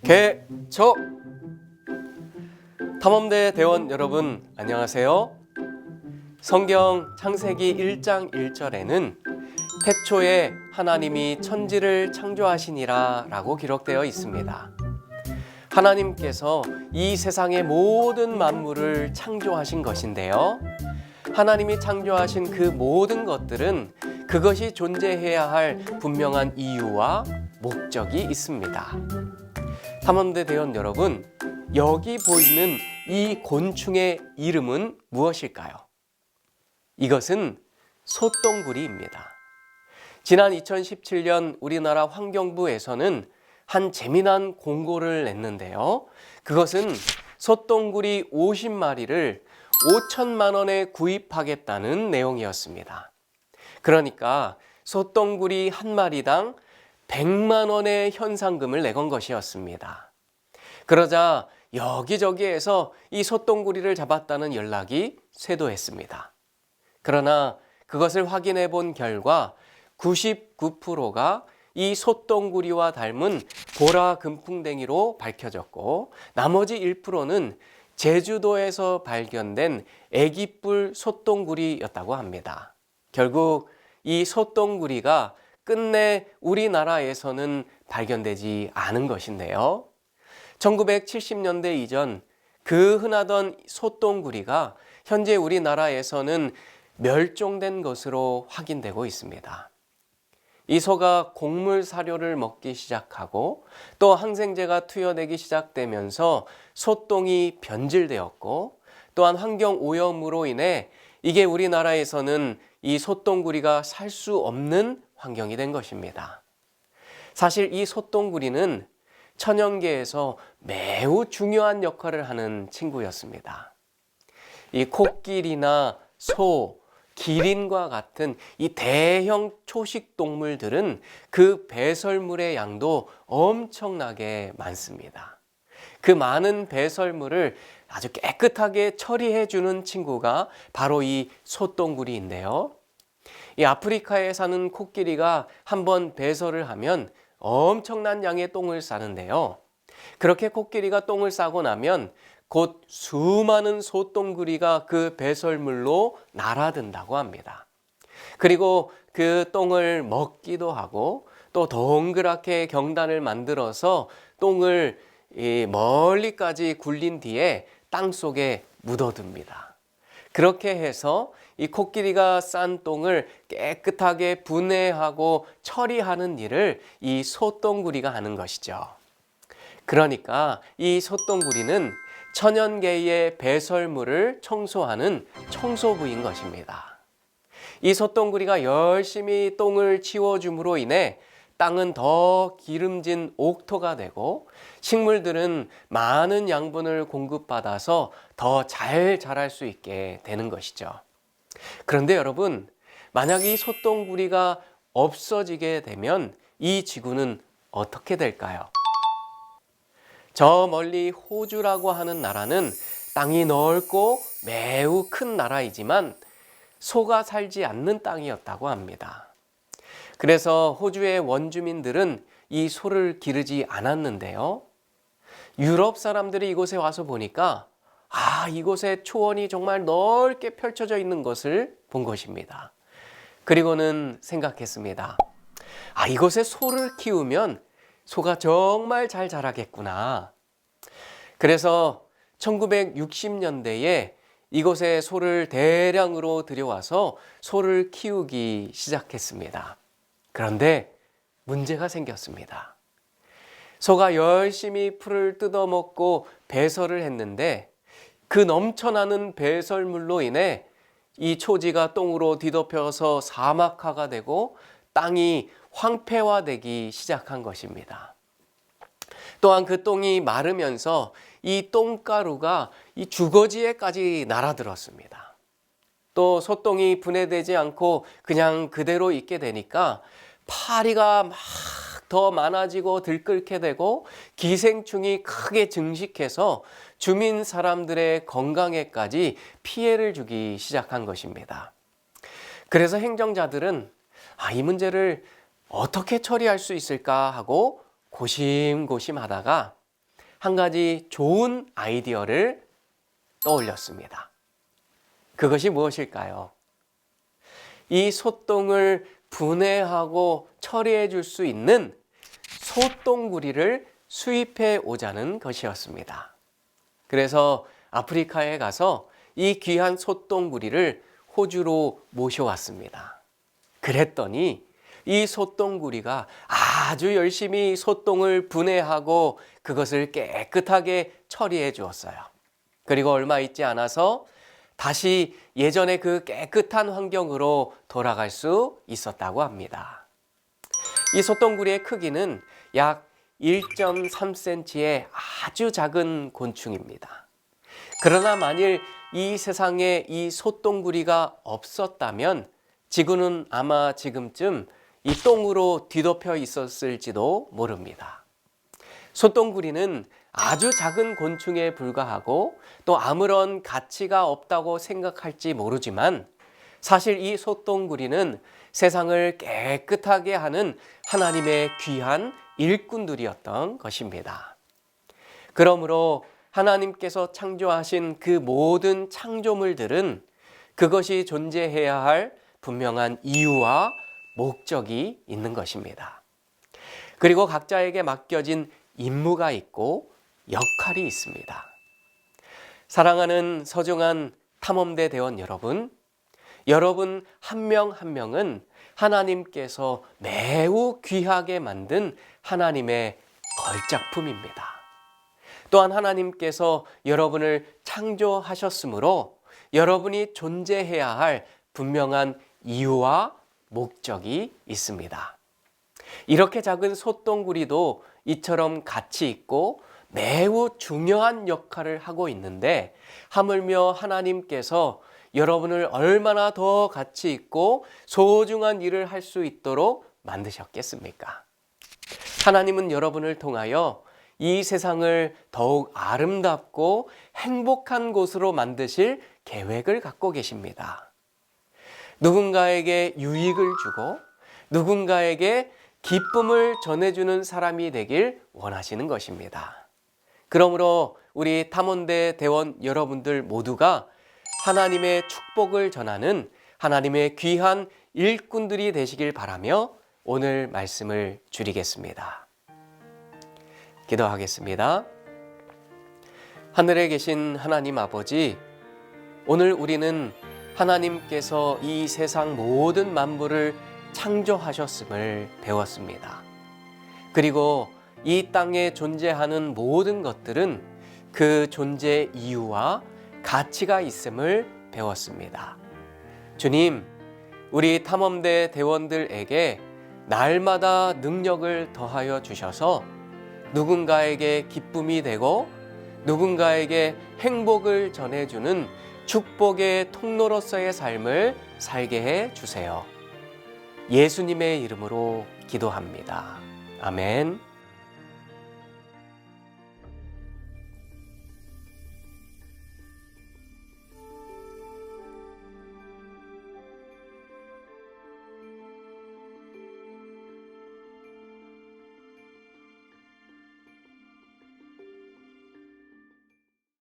개척! 탐험대 대원 여러분 안녕하세요. 성경 창세기 1장 1절에는 태초에 하나님이 천지를 창조하시니라 라고 기록되어 있습니다. 하나님께서 이 세상의 모든 만물을 창조하신 것인데요. 하나님이 창조하신 그 모든 것들은 그것이 존재해야 할 분명한 이유와 목적이 있습니다. 탐험대 대원 여러분, 여기 보이는 이 곤충의 이름은 무엇일까요? 이것은 솥동구리입니다. 지난 2017년 우리나라 환경부에서는 한 재미난 공고를 냈는데요. 그것은 솥동구리 50마리를 5천만 원에 구입하겠다는 내용이었습니다. 그러니까 솥동구리 한 마리당 100만 원의 현상금을 내건 것이었습니다. 그러자 여기저기에서 이 솥동구리를 잡았다는 연락이 쇄도했습니다. 그러나 그것을 확인해 본 결과 99%가 이 솥동구리와 닮은 보라 금풍뎅이로 밝혀졌고, 나머지 1%는 제주도에서 발견된 애기뿔 솥동구리였다고 합니다. 결국 이 솥동구리가 끝내 우리나라에서는 발견되지 않은 것인데요. 1970년대 이전 그 흔하던 솥동구리가 현재 우리나라에서는 멸종된 것으로 확인되고 있습니다. 이 소가 곡물 사료를 먹기 시작하고 또 항생제가 투여되기 시작되면서 솥동이 변질되었고, 또한 환경 오염으로 인해 이게 우리나라에서는 이 솥동구리가 살 수 없는 환경이 된 것입니다. 사실 이 솥동구리는 천연계에서 매우 중요한 역할을 하는 친구였습니다. 이 코끼리나 소, 기린과 같은 이 대형 초식 동물들은 그 배설물의 양도 엄청나게 많습니다. 그 많은 배설물을 아주 깨끗하게 처리해 주는 친구가 바로 이 솥동구리인데요. 이 아프리카에 사는 코끼리가 한번 배설을 하면 엄청난 양의 똥을 싸는데요. 그렇게 코끼리가 똥을 싸고 나면 곧 수많은 솥동구리가 그 배설물로 날아든다고 합니다. 그리고 그 똥을 먹기도 하고 또 동그랗게 경단을 만들어서 똥을 멀리까지 굴린 뒤에 땅 속에 묻어둡니다. 그렇게 해서 이 코끼리가 싼 똥을 깨끗하게 분해하고 처리하는 일을 이 솥동구리가 하는 것이죠. 그러니까 이 솥동구리는 천연계의 배설물을 청소하는 청소부인 것입니다. 이 솥동구리가 열심히 똥을 치워줌으로 인해 땅은 더 기름진 옥토가 되고 식물들은 많은 양분을 공급받아서 더 잘 자랄 수 있게 되는 것이죠. 그런데 여러분, 만약 이 솥동구리가 없어지게 되면 이 지구는 어떻게 될까요? 저 멀리 호주라고 하는 나라는 땅이 넓고 매우 큰 나라이지만 소가 살지 않는 땅이었다고 합니다. 그래서 호주의 원주민들은 이 소를 기르지 않았는데요. 유럽 사람들이 이곳에 와서 보니까 이곳에 초원이 정말 넓게 펼쳐져 있는 것을 본 것입니다. 그리고는 생각했습니다. 이곳에 소를 키우면 소가 정말 잘 자라겠구나. 그래서 1960년대에 이곳에 소를 대량으로 들여와서 소를 키우기 시작했습니다. 그런데 문제가 생겼습니다. 소가 열심히 풀을 뜯어먹고 배설을 했는데 그 넘쳐나는 배설물로 인해 이 초지가 똥으로 뒤덮여서 사막화가 되고 땅이 황폐화되기 시작한 것입니다. 또한 그 똥이 마르면서 이 똥가루가 이 주거지에까지 날아들었습니다. 또 소똥이 분해되지 않고 그냥 그대로 있게 되니까 파리가 막 더 많아지고 들끓게 되고 기생충이 크게 증식해서 주민 사람들의 건강에까지 피해를 주기 시작한 것입니다. 그래서 행정자들은 이 문제를 어떻게 처리할 수 있을까 하고 고심고심하다가 한 가지 좋은 아이디어를 떠올렸습니다. 그것이 무엇일까요? 이 소똥을 분해하고 처리해 줄 수 있는 소똥구리를 수입해 오자는 것이었습니다. 그래서 아프리카에 가서 이 귀한 소똥구리를 호주로 모셔왔습니다. 그랬더니 이 소똥구리가 아주 열심히 소똥을 분해하고 그것을 깨끗하게 처리해 주었어요. 그리고 얼마 있지 않아서 다시 예전의 그 깨끗한 환경으로 돌아갈 수 있었다고 합니다. 이 소똥구리의 크기는 약 1.3cm의 아주 작은 곤충입니다. 그러나 만일 이 세상에 이 소똥구리가 없었다면 지구는 아마 지금쯤 이 똥으로 뒤덮여 있었을지도 모릅니다. 소똥구리는 아주 작은 곤충에 불과하고 또 아무런 가치가 없다고 생각할지 모르지만 사실 이 소똥구리는 세상을 깨끗하게 하는 하나님의 귀한 일꾼들이었던 것입니다. 그러므로 하나님께서 창조하신 그 모든 창조물들은 그것이 존재해야 할 분명한 이유와 목적이 있는 것입니다. 그리고 각자에게 맡겨진 임무가 있고 역할이 있습니다. 사랑하는 소중한 탐험대 대원 여러분, 여러분 한 명 한 명은 하나님께서 매우 귀하게 만든 하나님의 걸작품입니다. 또한 하나님께서 여러분을 창조하셨으므로 여러분이 존재해야 할 분명한 이유와 목적이 있습니다. 이렇게 작은 소똥구리도 이처럼 가치 있고 매우 중요한 역할을 하고 있는데 하물며 하나님께서 여러분을 얼마나 더 가치 있고 소중한 일을 할 수 있도록 만드셨겠습니까? 하나님은 여러분을 통하여 이 세상을 더욱 아름답고 행복한 곳으로 만드실 계획을 갖고 계십니다. 누군가에게 유익을 주고 누군가에게 기쁨을 전해주는 사람이 되길 원하시는 것입니다. 그러므로 우리 탐험대 대원 여러분들 모두가 하나님의 축복을 전하는 하나님의 귀한 일꾼들이 되시길 바라며 오늘 말씀을 줄이겠습니다. 기도하겠습니다. 하늘에 계신 하나님 아버지, 오늘 우리는 하나님께서 이 세상 모든 만물을 창조하셨음을 배웠습니다. 그리고 이 땅에 존재하는 모든 것들은 그 존재 이유와 가치가 있음을 배웠습니다. 주님, 우리 탐험대 대원들에게 날마다 능력을 더하여 주셔서 누군가에게 기쁨이 되고 누군가에게 행복을 전해주는 축복의 통로로서의 삶을 살게 해 주세요. 예수님의 이름으로 기도합니다. 아멘.